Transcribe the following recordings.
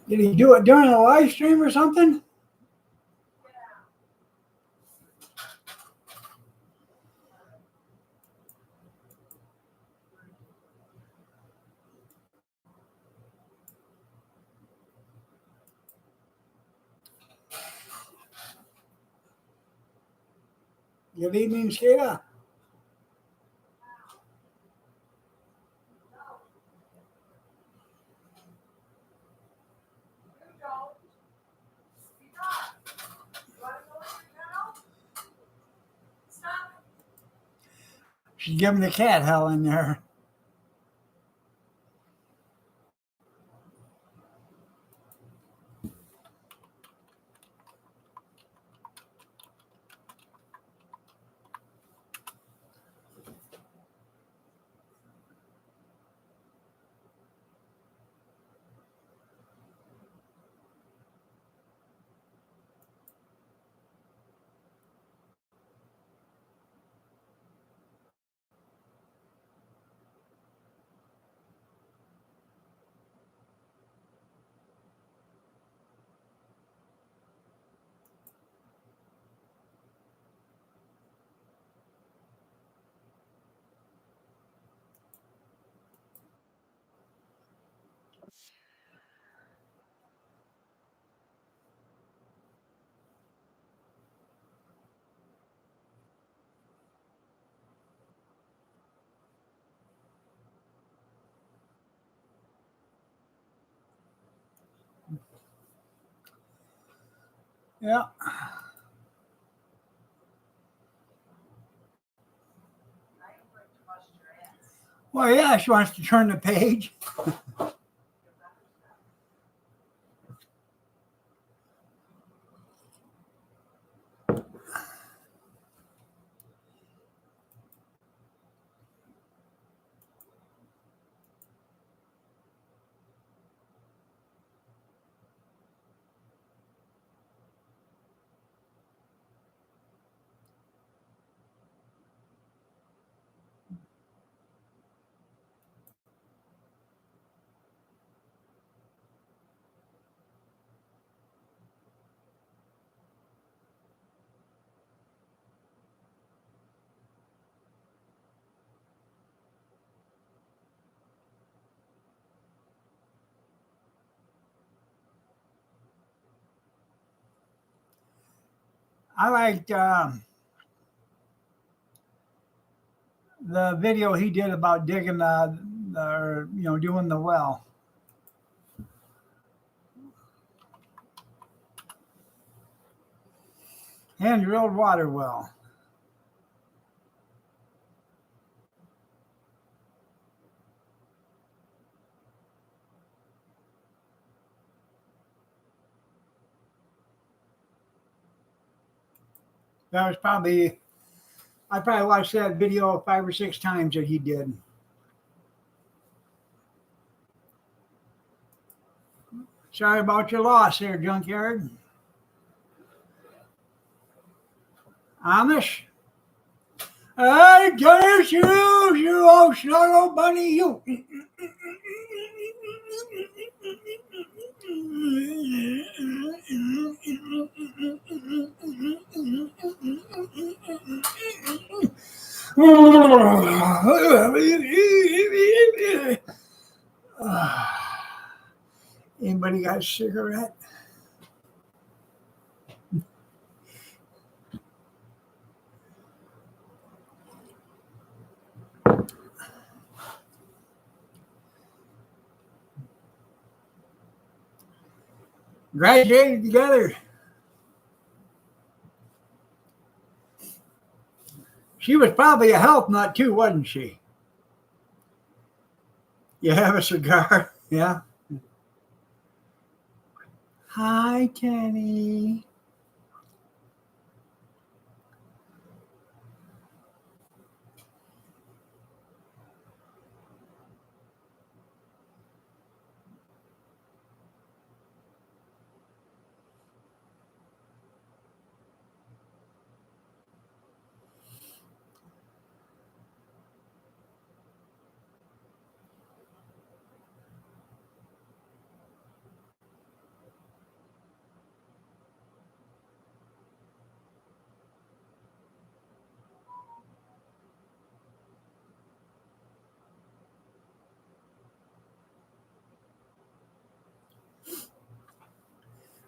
Did he do it during a live stream or something? Good evening, Sheila. She's giving the cat hell in there. Yeah. Well, yeah, she wants to turn the page. I liked the video he did about digging doing the well. Hand drilled water well. That was probably, I probably watched that video 5 or 6 times that he did. Sorry about your loss there, Junkyard. Amish? I guess you old snuggle bunny, you. Anybody got a cigarette? Graduated together. She was probably a health nut too, wasn't she? You have a cigar? Yeah. Hi, Kenny.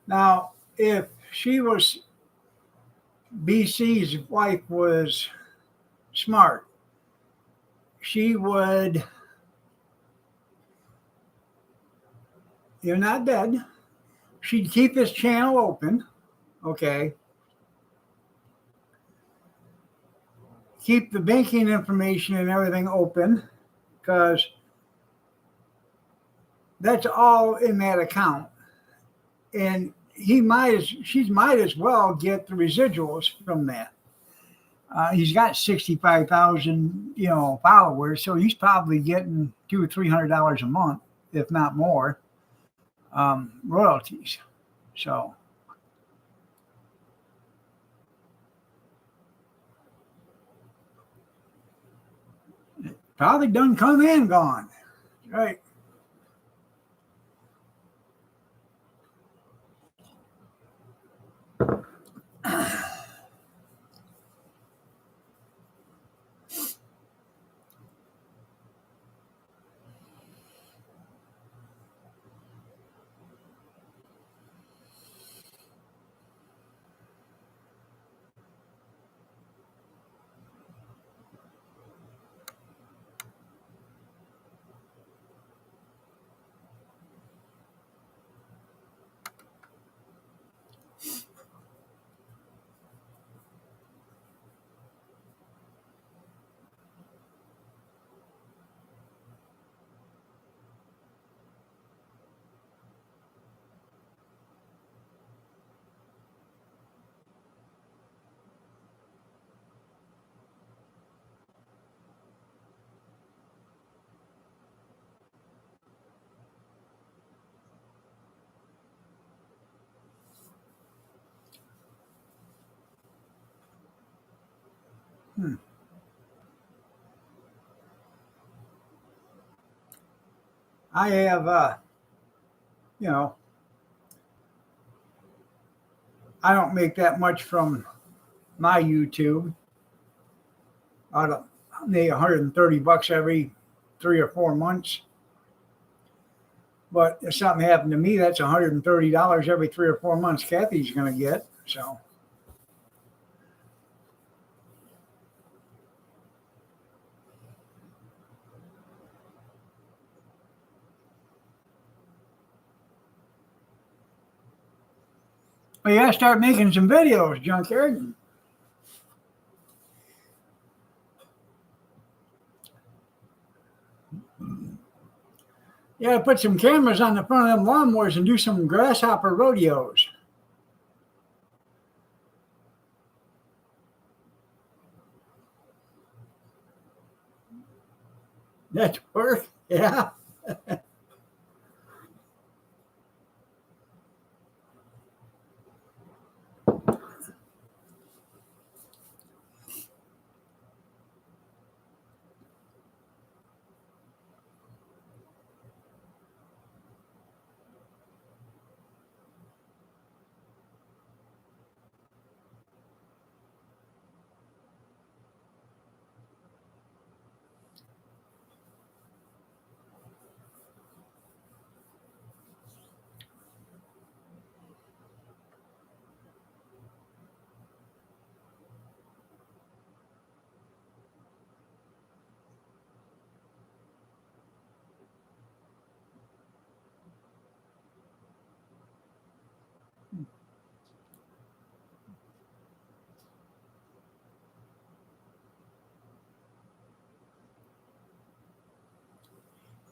Now, if BC's wife was smart, she would, you're not dead, she'd keep his channel open, okay? Keep the banking information and everything open, because that's all in that account. And she might as well get the residuals from that. He's got 65,000, followers, so he's probably getting $200 or $300 a month, if not more, royalties. So probably done come and gone, right? I have, I don't make that much from my YouTube. I make $130 every 3 or 4 months. But if something happened to me, that's $130 every 3 or 4 months Kathy's going to get. So. Well, you got to start making some videos, Junkyard. You got to put some cameras on the front of them lawnmowers and do some grasshopper rodeos. That's work, yeah.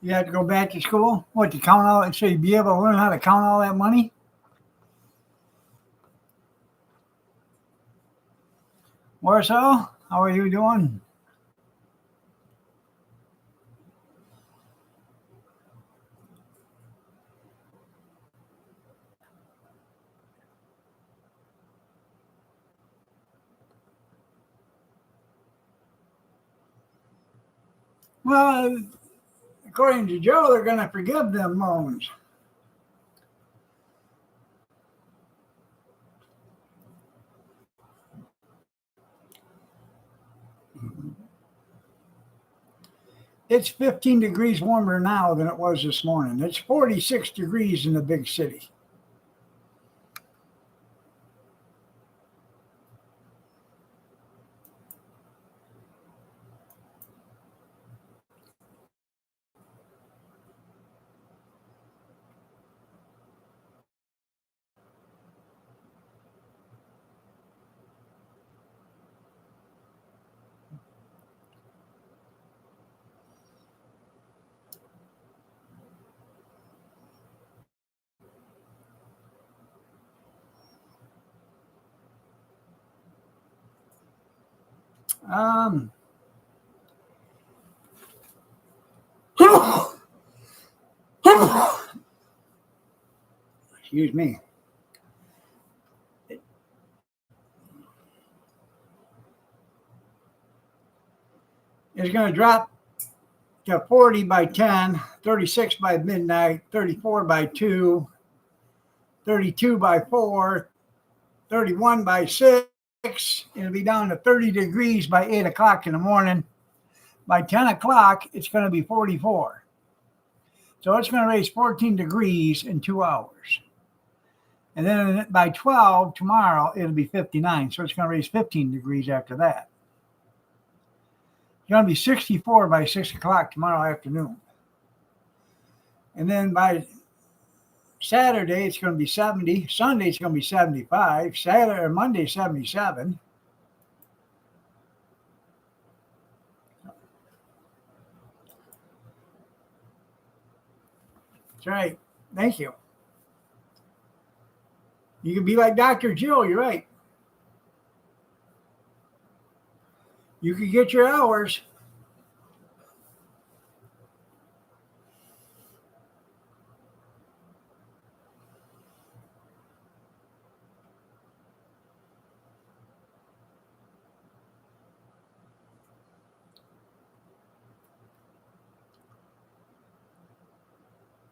You had to go back to school? What, to count all that? So you'd be able to learn how to count all that money? Warsaw, how are you doing? Well, according to Joe, they're going to forgive them loans. It's 15 degrees warmer now than it was this morning. It's 46 degrees in the big city. Um, excuse me. It's going to drop to 40 by 10, 36 by midnight, 34 by 2, 32 by 4, 31 by 6. It'll be down to 30 degrees by 8 o'clock in the morning. By 10 o'clock, it's going to be 44. So it's going to raise 14 degrees in 2 hours. And then by 12 tomorrow, it'll be 59. So it's going to raise 15 degrees after that. It's going to be 64 by 6 o'clock tomorrow afternoon. And then by Saturday, it's going to be 70. Sunday, it's going to be 75. Saturday or Monday, 77. That's right. Thank you. You can be like Dr. Jill. You're right. You can get your hours.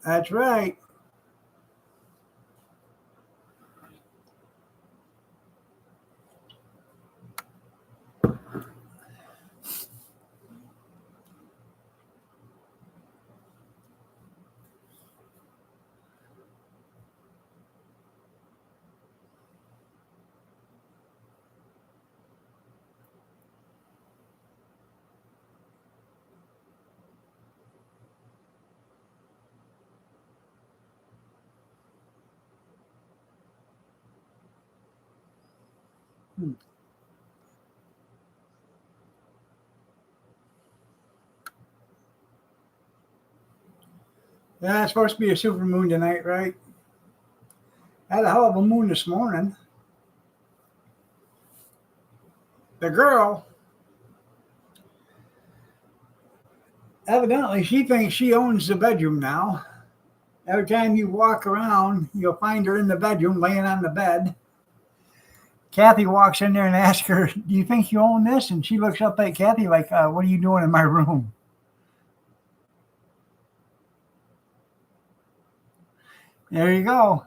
That's right. Yeah, it's supposed to be a super moon tonight, right? Had a hell of a moon this morning. The girl, evidently, she thinks she owns the bedroom now. Every time you walk around, you'll find her in the bedroom laying on the bed. Kathy walks in there and asks her, "Do you think you own this?" And she looks up at Kathy like, "What are you doing in my room?" There you go.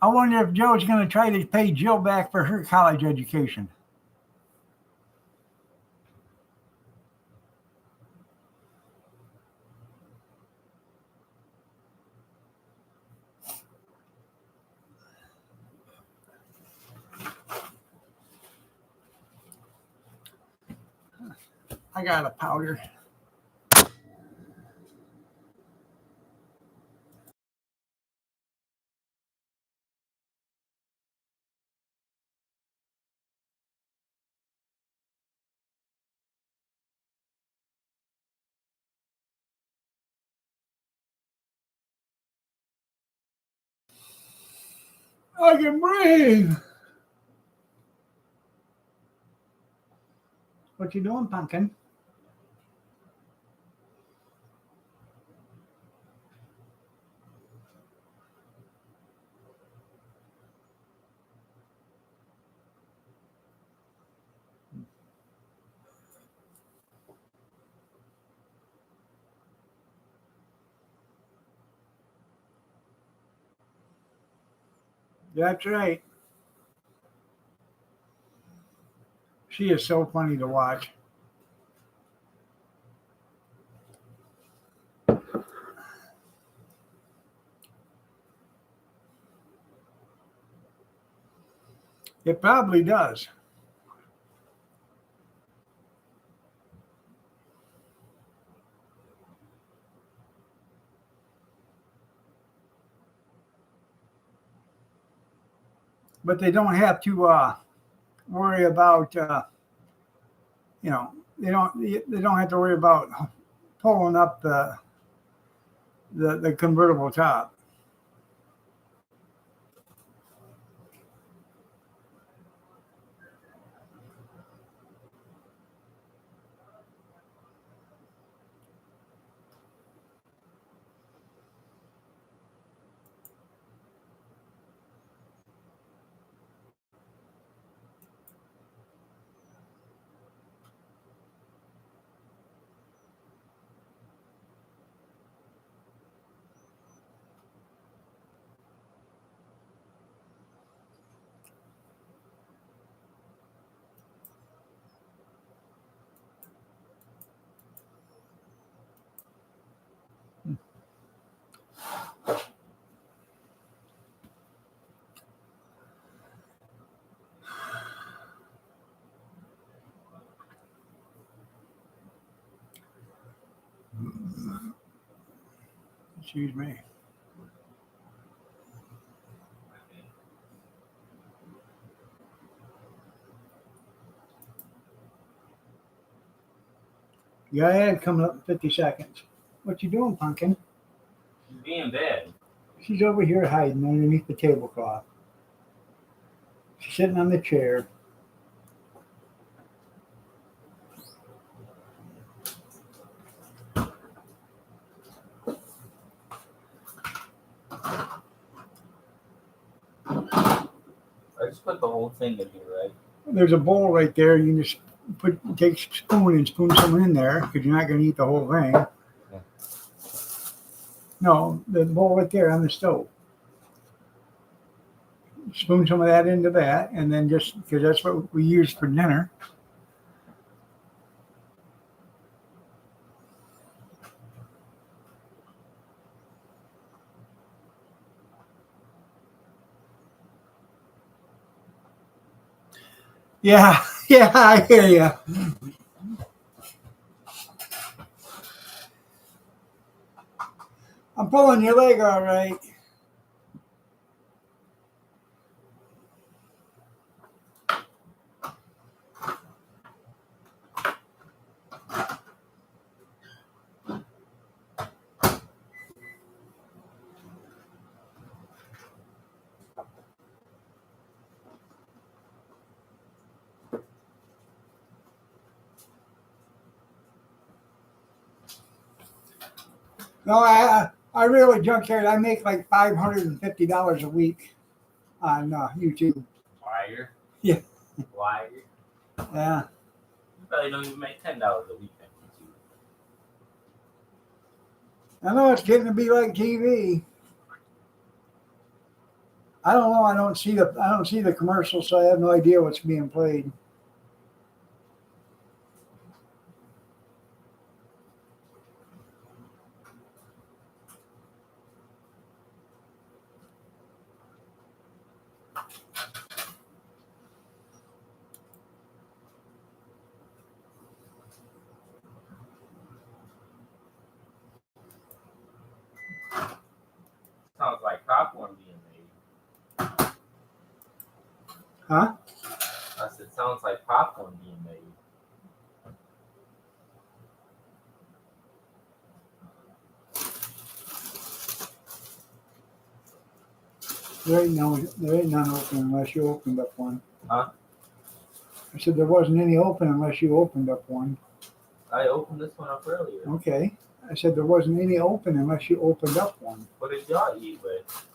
I wonder if Joe's going to try to pay Jill back for her college education. I got a powder. I can breathe. What you doing, pumpkin? That's right. She is so funny to watch. It probably does. But they don't have to worry about You know, they don't have to worry about pulling up the convertible top. Excuse me. Go ahead, coming up in 50 seconds. What you doing, Pumpkin? She's being bad. She's over here hiding underneath the tablecloth. She's sitting on the chair. I just put the whole thing in here, right? There's a bowl right there. You can just take a spoon and spoon some in there because you're not going to eat the whole thing. Yeah. No, the bowl right there on the stove. Spoon some of that into that, and then just because that's what we use for dinner. Yeah, yeah, I hear you. I'm pulling your leg all right. No, I really junkyard. I make like $550 a week on YouTube. Liar. Yeah. Liar. Yeah. You probably don't even make $10 a week on YouTube. I know it's getting to be like TV. I don't know. I don't see the commercials, so I have no idea what's being played. Sounds like popcorn being made. Huh? I said, sounds like popcorn being made. There ain't none open unless you opened up one. Huh? I said there wasn't any open unless you opened up one. I opened this one up earlier. Okay. I said there wasn't any open unless you opened up one. What did y'all eat with?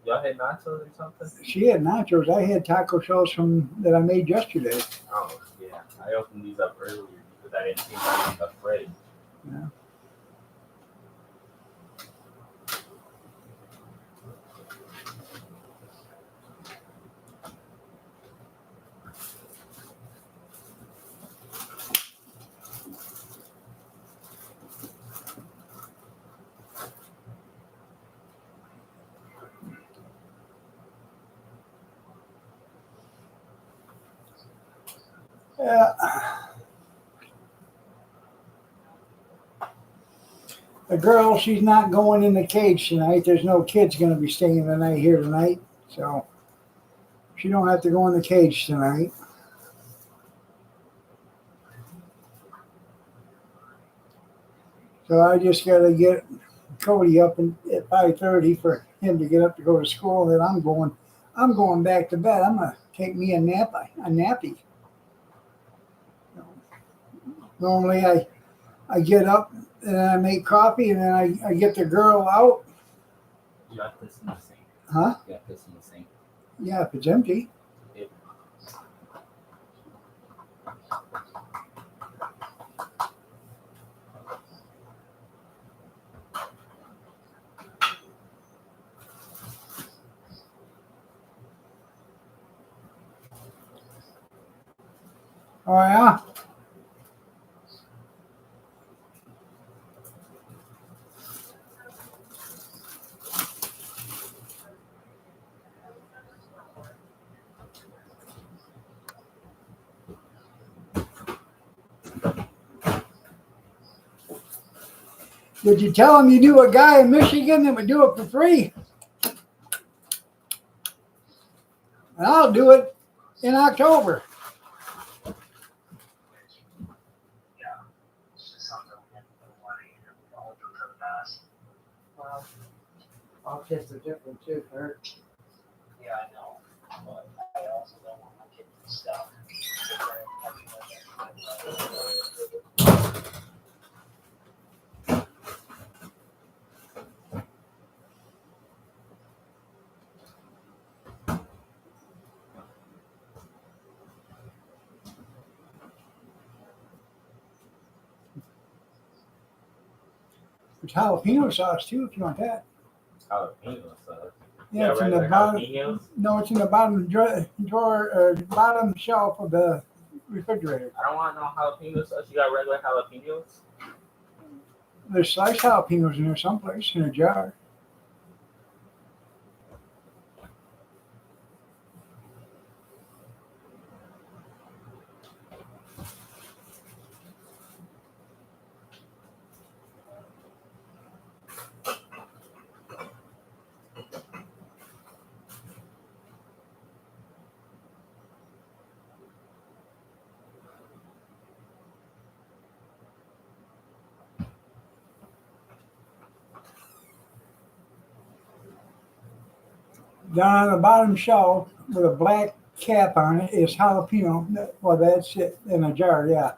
Y'all had nachos or something? She had nachos. I had taco shells that I made yesterday. Oh, yeah. I opened these up earlier because I didn't see them in the fridge. Yeah. Yeah. The girl, she's not going in the cage tonight. There's no kids going to be staying the night here tonight, so she don't have to go in the cage tonight. So I just got to get Cody up at 5:30 for him to get up to go to school. Then I'm going back to bed. I'm gonna take me a nappy. Normally I get up and I make coffee and then I get the girl out. You got this in the sink. Huh? You got this in the sink. Yeah, if it's empty. It, Oh yeah. Did you tell him you knew a guy in Michigan that would do it for free? And I'll do it in October. Well, all kids are different too, Kurt. Yeah, I know, but I also don't want my kids to stuff. There's jalapeno sauce too if you want that. jalapeno sauce. Yeah, it's in the regular bottom. jalapenos. No, it's in the bottom drawer or bottom shelf of the refrigerator. I don't want no jalapeno sauce. You got regular jalapenos? There's sliced jalapenos in there someplace in a jar. Down on the bottom shelf with a black cap on it is jalapeno. Well, that's it in a jar, yeah.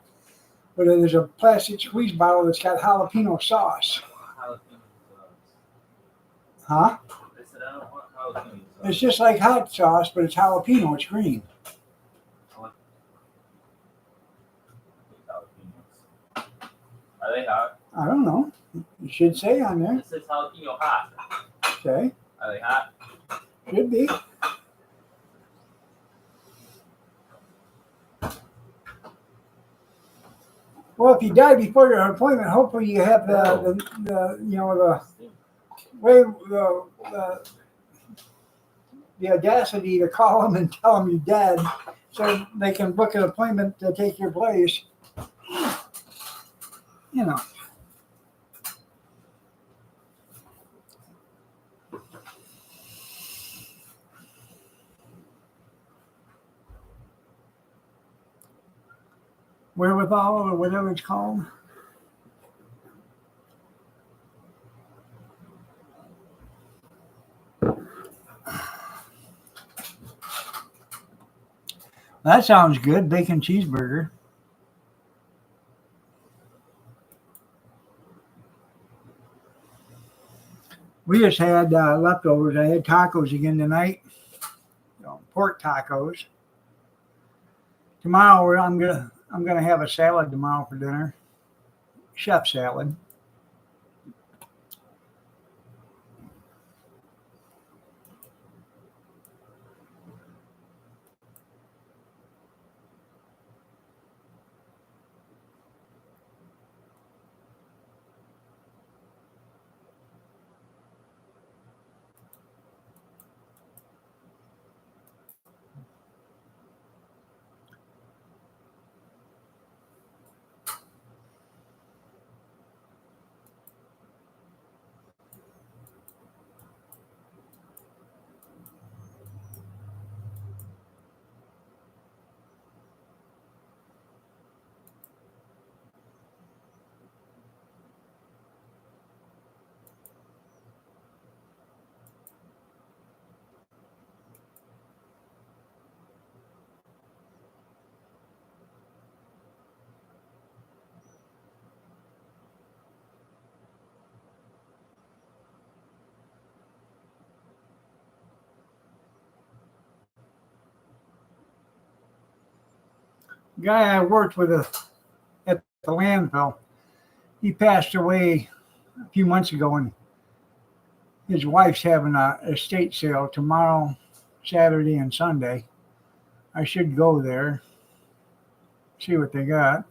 But there's a plastic squeeze bottle that's got jalapeno sauce. Jalapeno sauce. Huh? I said I don't want jalapeno sauce. It's just like hot sauce, but it's jalapeno. It's green. Jalapenos. Are they hot? I don't know. It should say on there. It says jalapeno hot. Okay. Are they hot? Should be. Well, if you die before your appointment, hopefully you have the you know the way the audacity to call them and tell them you're dead, so they can book an appointment to take your place. You know. Wherewithal or whatever it's called. That sounds good. Bacon cheeseburger. We just had leftovers. I had tacos again tonight. Pork tacos. Tomorrow I'm gonna have a salad tomorrow for dinner. Chef salad. guy I worked with at the landfill, he passed away a few months ago, and his wife's having a estate sale tomorrow, Saturday, and Sunday. I should go there, see what they got.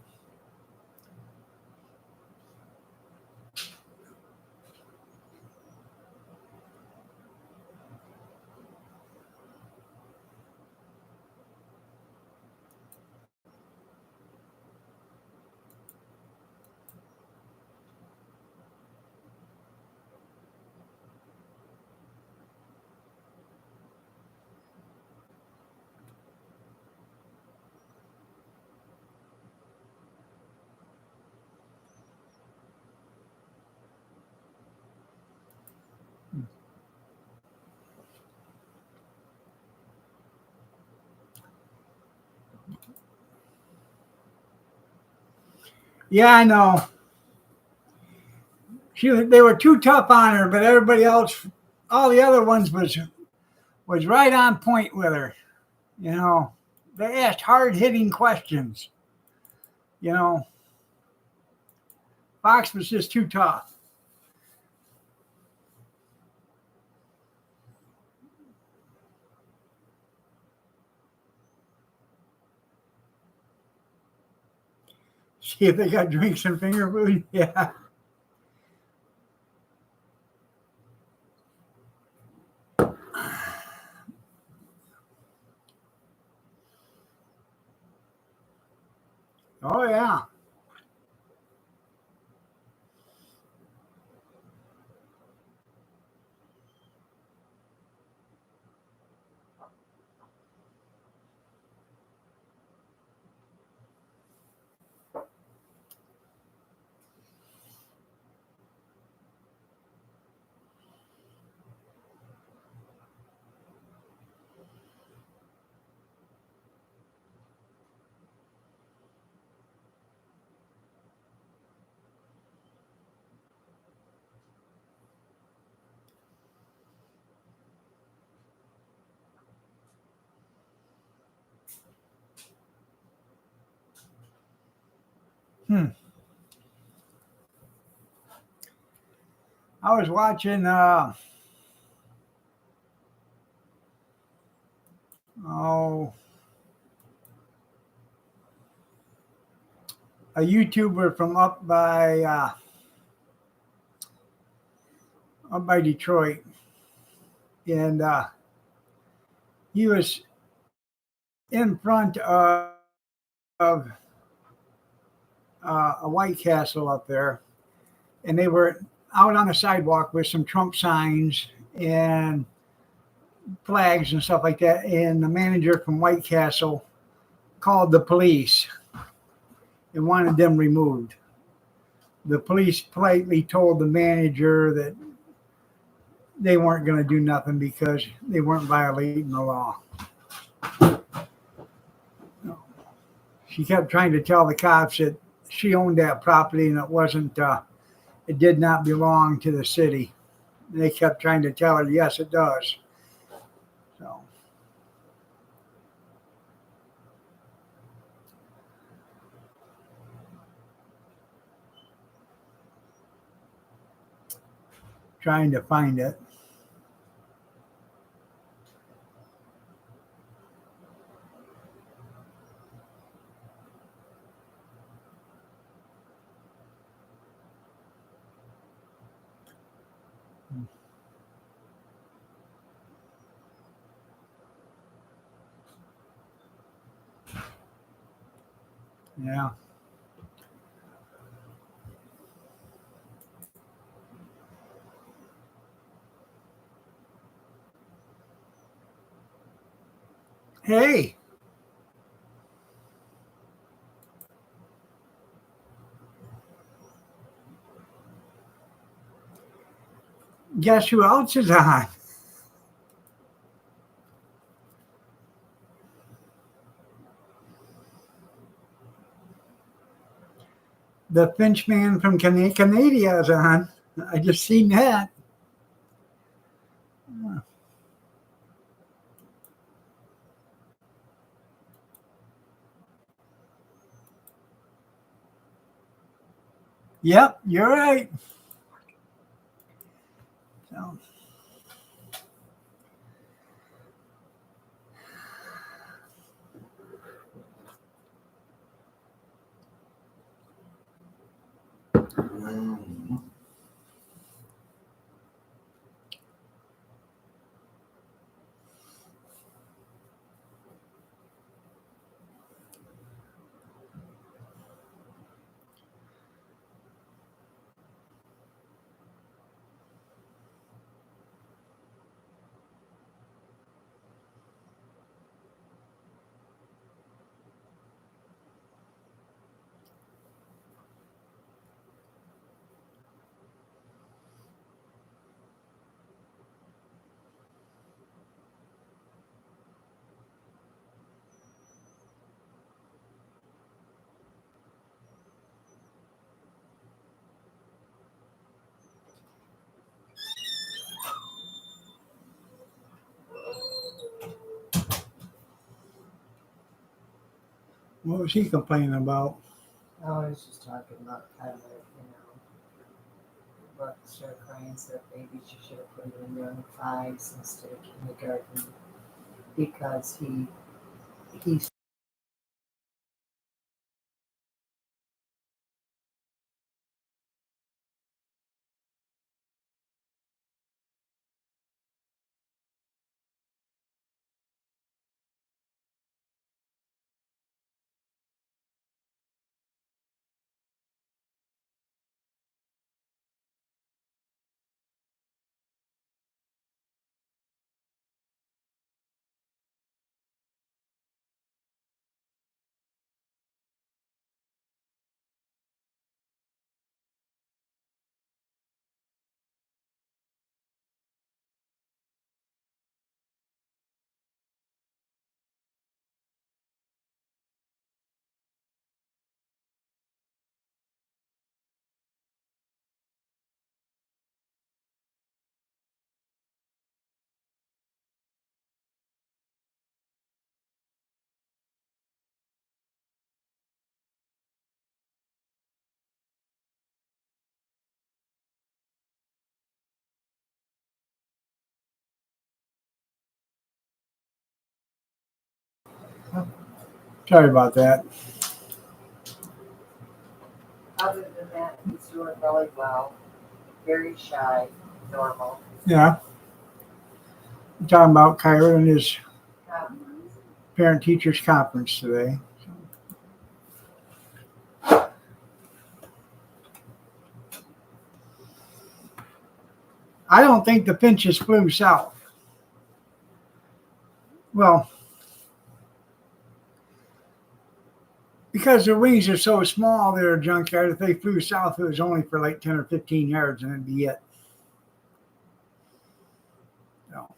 Yeah, I know. They were too tough on her, but everybody else, all the other ones was right on point with her. You know, they asked hard hitting questions. You know, Fox was just too tough. See if they got drinks and finger food. Yeah. Oh yeah. Hmm. I was watching oh a YouTuber from up by Detroit, and he was in front of a White Castle up there, and they were out on the sidewalk with some Trump signs and flags and stuff like that. And the manager from White Castle called the police and wanted them removed. The police politely told the manager that they weren't going to do nothing because they weren't violating the law. She kept trying to tell the cops that she owned that property and it did not belong to the city. And they kept trying to tell her, yes, it does. So, trying to find it. Yeah. Hey, guess who else is on? The Finch man from Canada is on. I just seen that. Yep, you're right. So, what was he complaining about? Oh, I was just talking about kind of, what Sir Crane said, maybe she should have put him in young fives instead of kindergarten because he's Sorry about that. other than that, he's doing really well. Very shy, normal. Yeah. I'm talking about Kyra and his Um, parent teachers conference today. I don't think the finches flew south. Well, because their wings are so small, they're a junkyard. If they flew south, it was only for like 10 or 15 yards and it'd be it. So,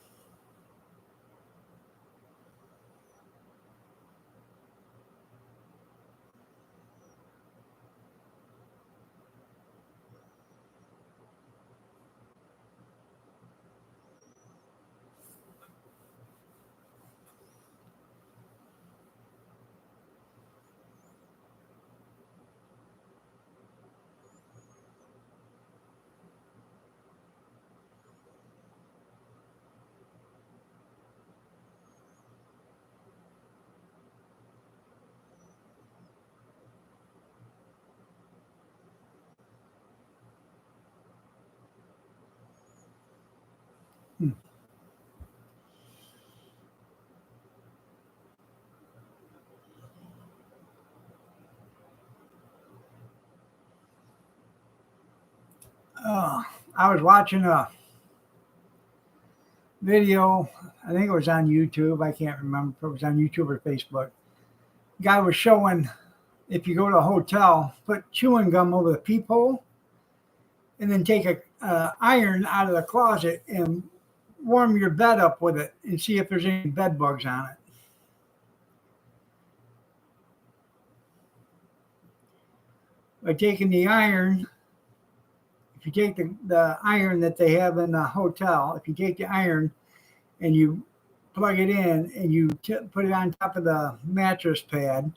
hmm. I was watching a video. I think it was on YouTube. I can't remember if it was on YouTube or Facebook. Guy was showing if you go to a hotel, put chewing gum over the peephole, and then take a iron out of the closet and warm your bed up with it and see if there's any bed bugs on it. By taking the iron, if you take the iron that they have in the hotel, if you take the iron and you plug it in and you put it on top of the mattress pad,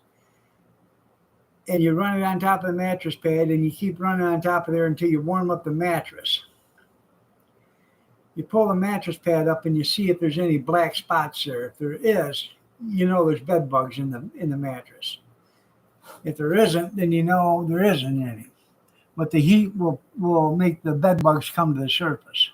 and you run it on top of the mattress pad, and you keep running on top of there until you warm up the mattress. You pull the mattress pad up and you see if there's any black spots there. If there is, you know there's bed bugs in the mattress. If there isn't, then you know there isn't any. But the heat will make the bed bugs come to the surface.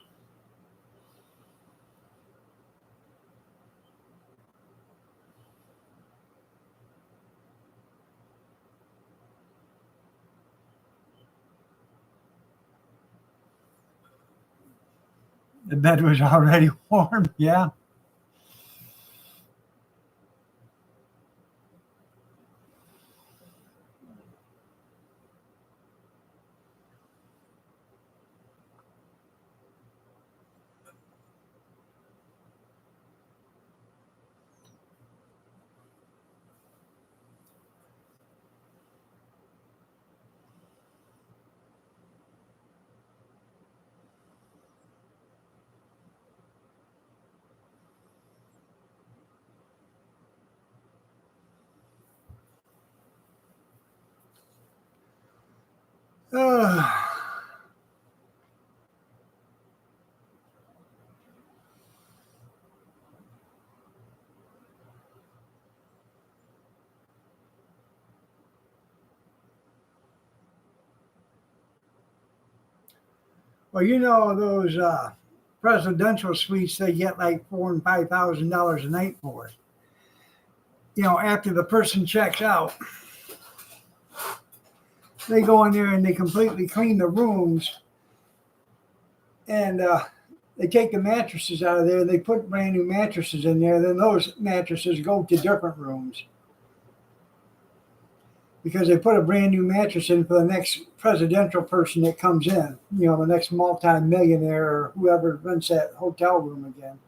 The bed was already warm, yeah. Well, you know those presidential suites, they get like $4,000 and $5,000 a night for it. You know, after the person checks out, they go in there and they completely clean the rooms, and they take the mattresses out of there. They put brand new mattresses in there. Then those mattresses go to different rooms because they put a brand new mattress in for the next presidential person that comes in. You know, the next multi-millionaire or whoever rents that hotel room again.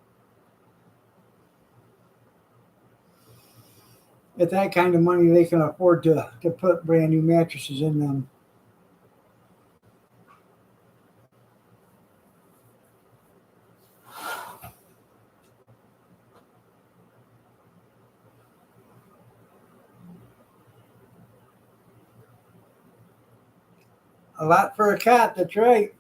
At that kind of money, they can afford to put brand new mattresses in them. A lot for a cat, that's right.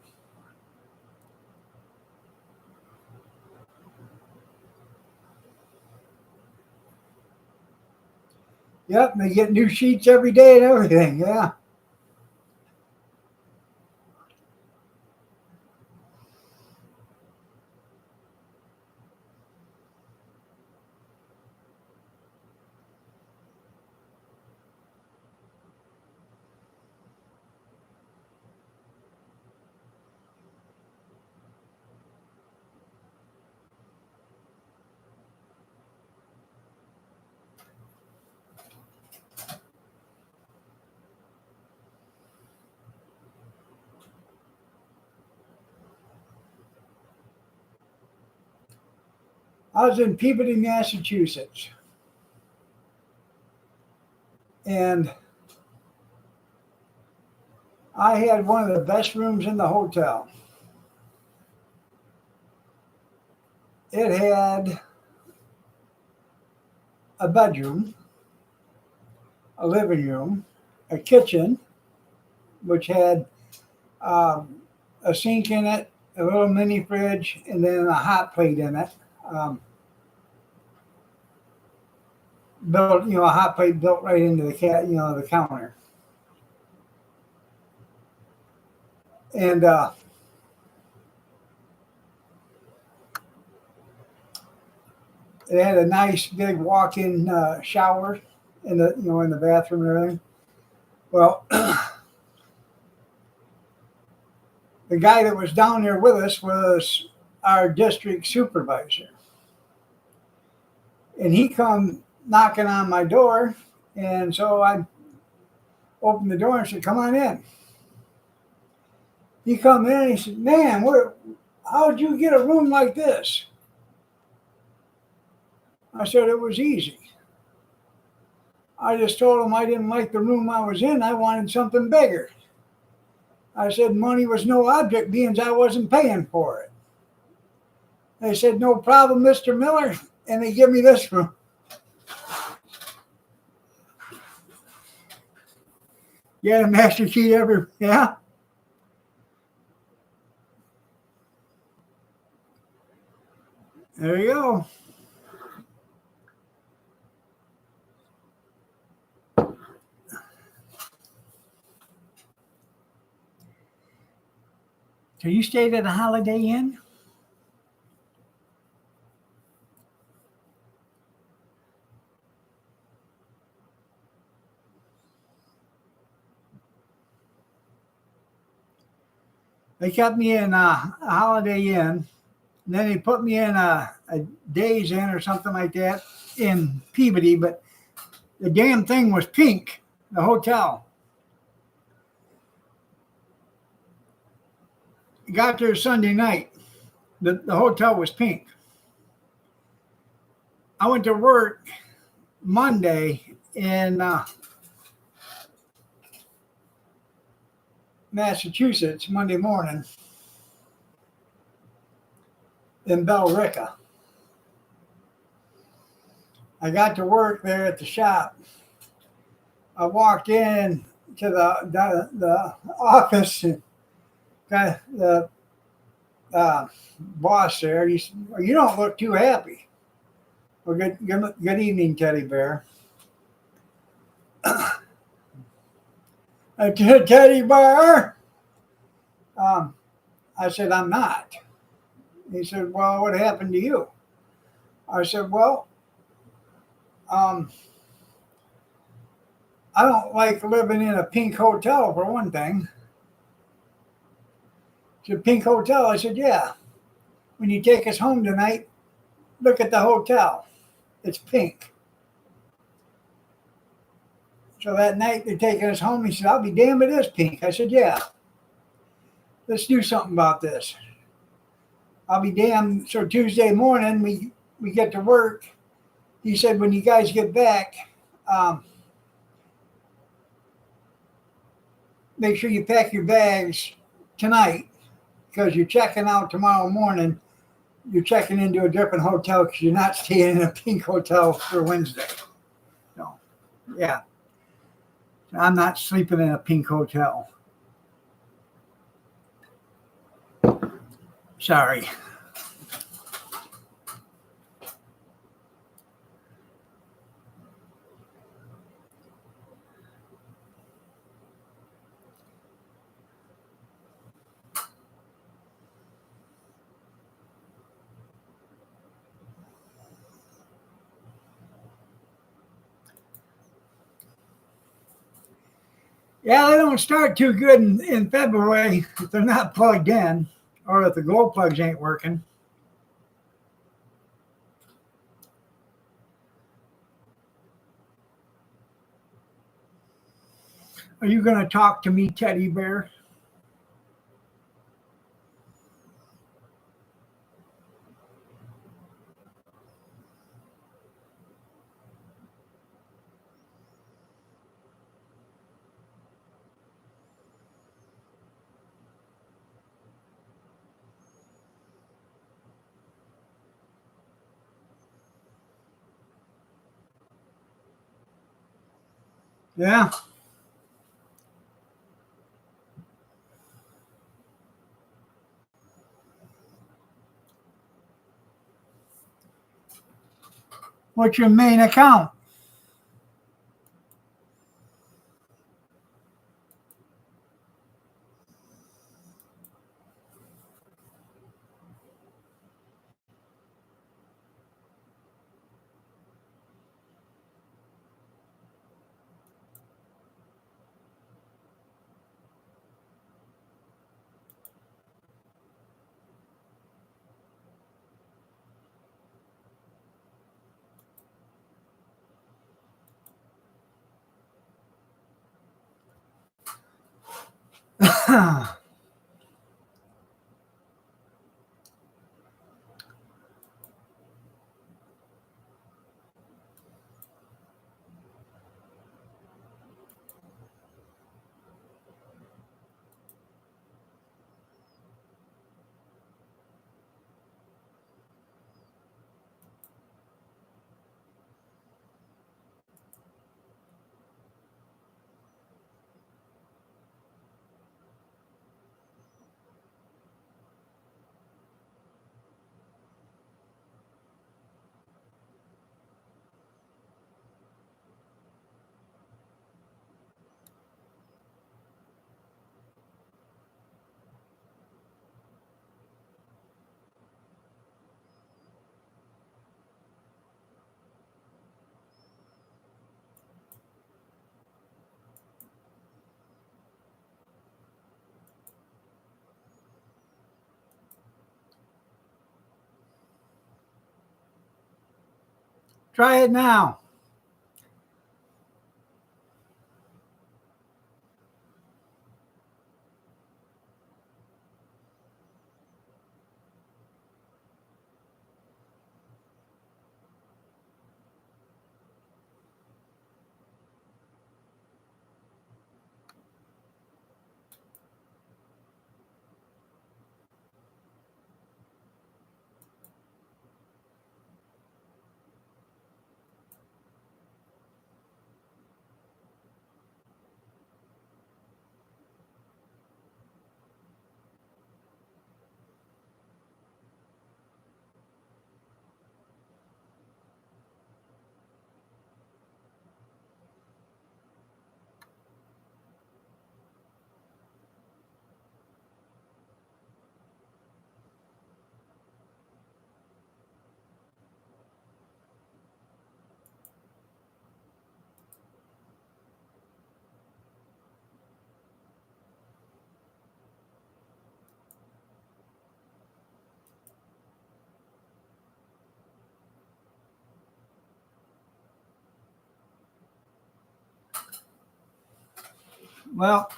Yep, and they get new sheets every day and everything, yeah. I was in Peabody, Massachusetts, and I had one of the best rooms in the hotel. It had a bedroom, a living room, a kitchen, which had a sink in it, a little mini fridge, and then a hot plate in it. Built, a hot plate built right into the counter. And it had a nice big walk-in shower in the bathroom and everything. Well, the guy that was down there with us was our district supervisor, and he come knocking on my door, and so I opened the door and said, "Come on in." He come in and he said, "Man, how'd you get a room like this?" I said, "It was easy. I just told him I didn't like the room I was in. I wanted something bigger." I said, "Money was no object, being I wasn't paying for it." They said, "No problem, Mr. Miller," and they give me this room. You had a master key ever? Yeah. There you go. So you stayed at a Holiday Inn? They kept me in a Holiday Inn. Then they put me in a Days Inn or something like that in Peabody, but the damn thing was pink, the hotel. Got there Sunday night. The hotel was pink. I went to work Monday in Massachusetts, Monday morning in Billerica. I got to work there at the shop. I walked in to the office and got the boss there. He said, "Well, you don't look too happy." Well, good evening, Teddy Bear. Teddy Bear. I said, "I'm not." He said, "Well, what happened to you?" I said, "Well, um, I don't like living in a pink hotel for one thing." He said, "Pink hotel?" I said, "Yeah. When you take us home tonight, look at the hotel. It's pink." So that night they're taking us home. He said, "I'll be damned, it is pink." I said, "Yeah, let's do something about this." I'll be damned. So Tuesday morning we get to work. He said, "When you guys get back, um, make sure you pack your bags tonight because you're checking out tomorrow morning. You're checking into a different hotel because you're not staying in a pink hotel for Wednesday." So, yeah, I'm not sleeping in a pink hotel. Sorry. Yeah, they don't start too good in February if they're not plugged in or if the glow plugs ain't working. Are you going to talk to me, Teddy Bear? Yeah. What's your main account? Try it now. Well,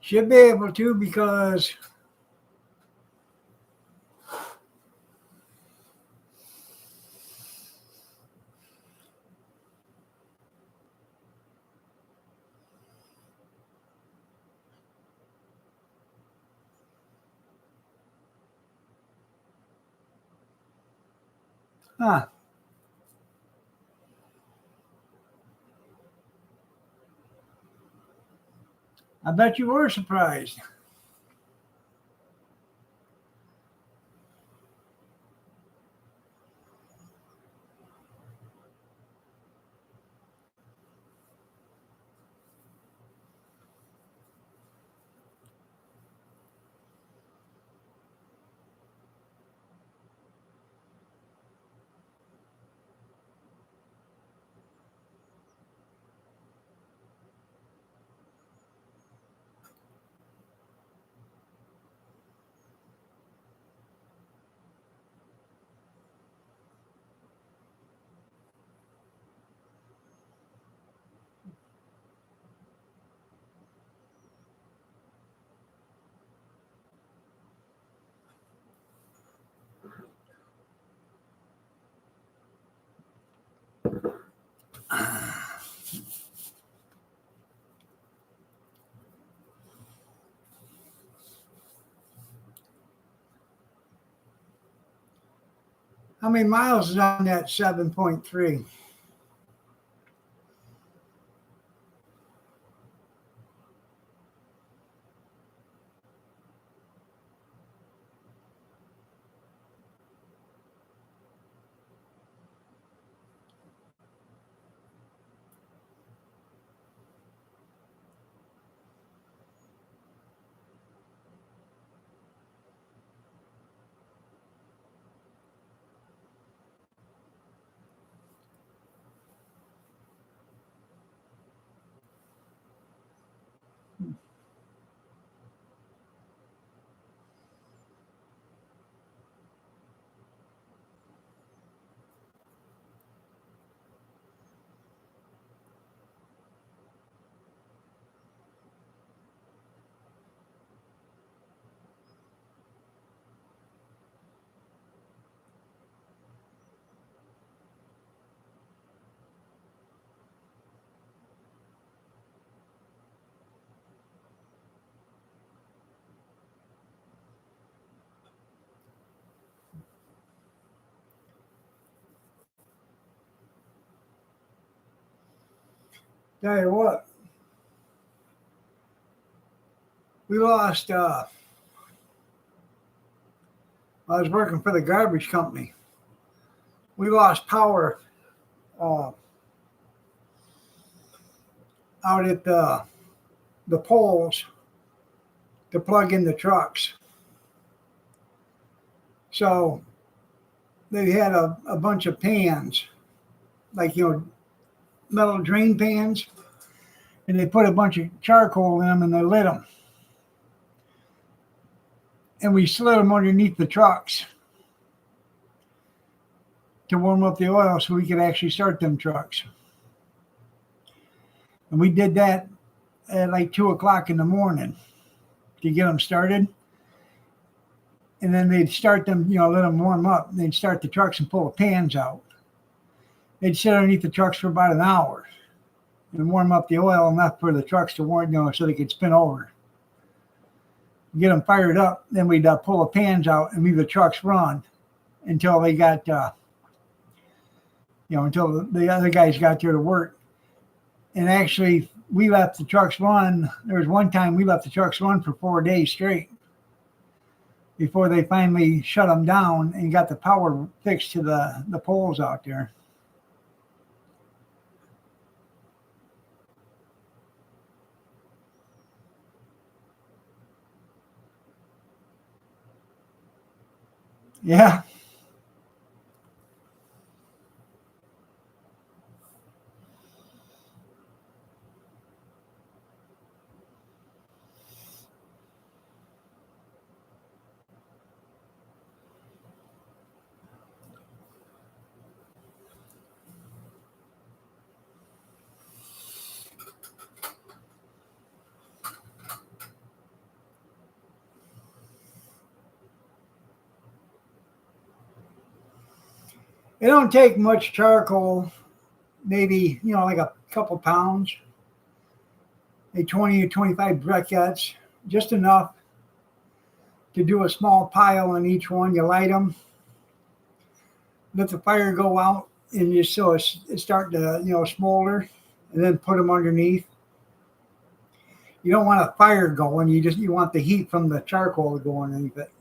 should be able to because huh. I bet you were surprised. How many miles is on that 7.3? Tell you what, we lost. I was working for the garbage company. We lost power out at the poles to plug in the trucks. So they had a bunch of pans, like, metal drain pans, and they put a bunch of charcoal in them and they lit them. And we slid them underneath the trucks to warm up the oil so we could actually start them trucks. And we did that at like 2 o'clock in the morning to get them started. And then they'd start them, let them warm up. They'd start the trucks and pull the pans out. They'd sit underneath the trucks for about an hour and warm up the oil enough for the trucks to warm, so they could spin over. Get them fired up, then we'd pull the pans out and leave the trucks run until they got, until the other guys got there to work. And actually, we left the trucks run. There was one time we left the trucks run for 4 days straight before they finally shut them down and got the power fixed to the poles out there. Yeah. It don't take much charcoal, maybe, like a couple pounds, a 20 or 25 briquettes, just enough to do a small pile on each one. You light them, let the fire go out, and you so it's starting to, smolder, and then put them underneath. You don't want a fire going, you want the heat from the charcoal to go underneath it.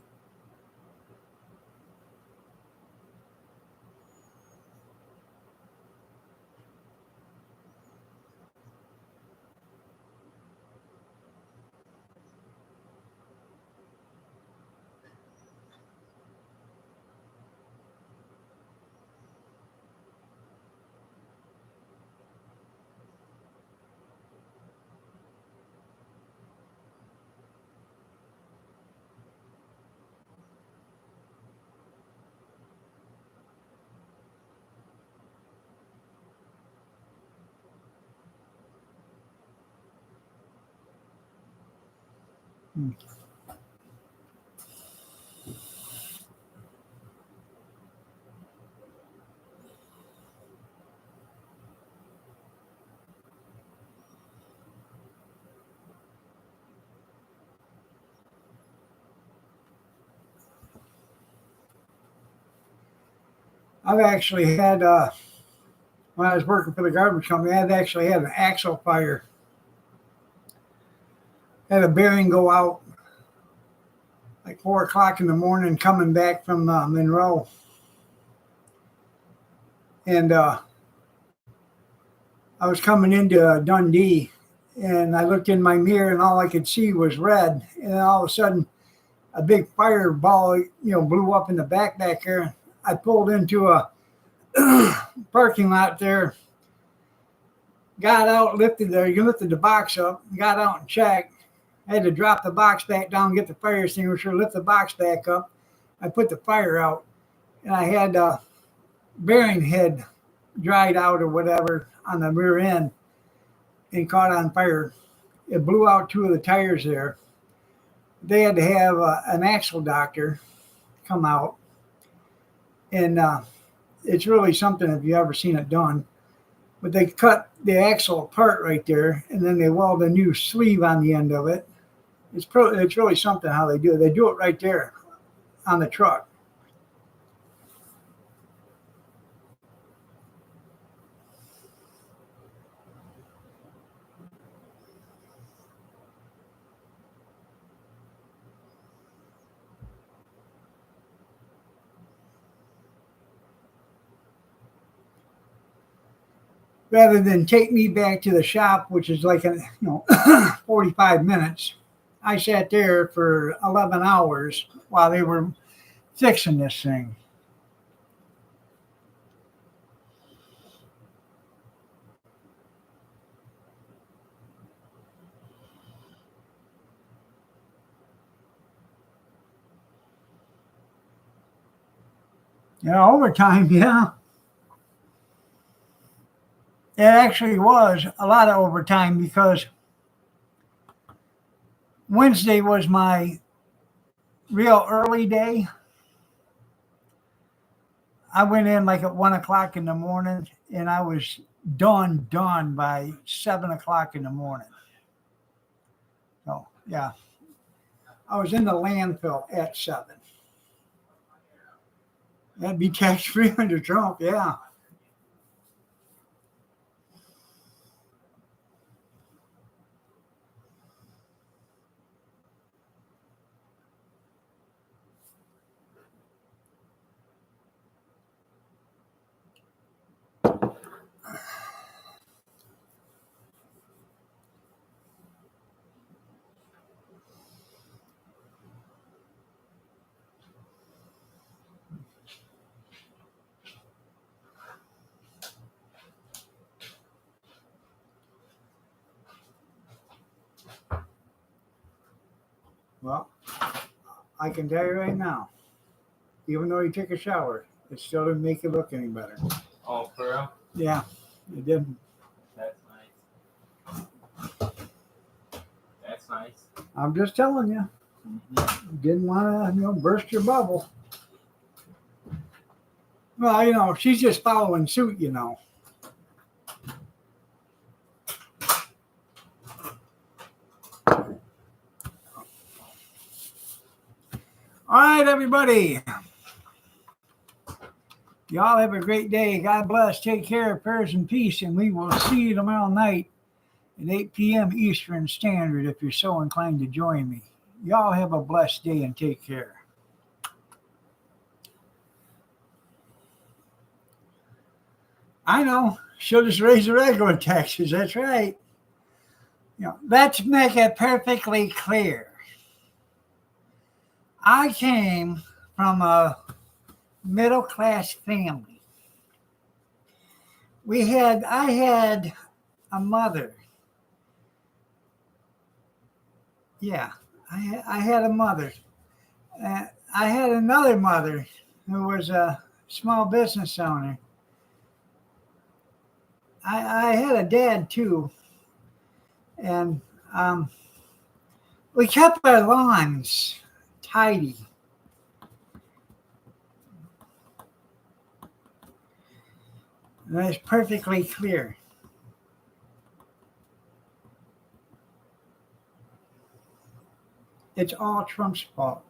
I've actually had, when I was working for the garbage company, I've actually had an axle fire. Had a bearing go out like 4 o'clock in the morning coming back from Monroe. And I was coming into Dundee, and I looked in my mirror and all I could see was red. And then all of a sudden, a big fireball, blew up in the back there. I pulled into a parking lot there, got out, lifted the box up, got out and checked. I had to drop the box back down, get the fire extinguisher, lift the box back up. I put the fire out, and I had bearing head dried out or whatever on the rear end and caught on fire. It blew out 2 of the tires there. They had to have an axle doctor come out, and it's really something if you've ever seen it done. But they cut the axle apart right there, and then they weld a new sleeve on the end of it. It's really something how they do it. They do it right there on the truck. rather than take me back to the shop, which is like 45 minutes. I sat there for 11 hours while they were fixing this thing. Overtime, yeah. It actually was a lot of overtime because Wednesday was my real early day. I went in like at 1 o'clock in the morning and I was done by 7 o'clock in the morning. So, yeah. I was in the landfill at 7. That'd be tax free under Trump, yeah. Well, I can tell you right now, even though you took a shower, it still didn't make it look any better. Oh, for real? Yeah, it didn't. That's nice. That's nice. I'm just telling you. Mm-hmm. Didn't want to, burst your bubble. Well, she's just following suit, All right, everybody. Y'all have a great day. God bless. Take care. Prayers and peace. And we will see you tomorrow night at 8 p.m. Eastern Standard if you're so inclined to join me. Y'all have a blessed day and take care. I know. She'll just raise the regular taxes. That's right. Let's make it perfectly clear. I came from a middle-class family. I had a mother. Yeah, I had a mother. I had another mother who was a small business owner. I had a dad too. And we kept our lawns tidy. That's perfectly clear. It's all Trump's fault.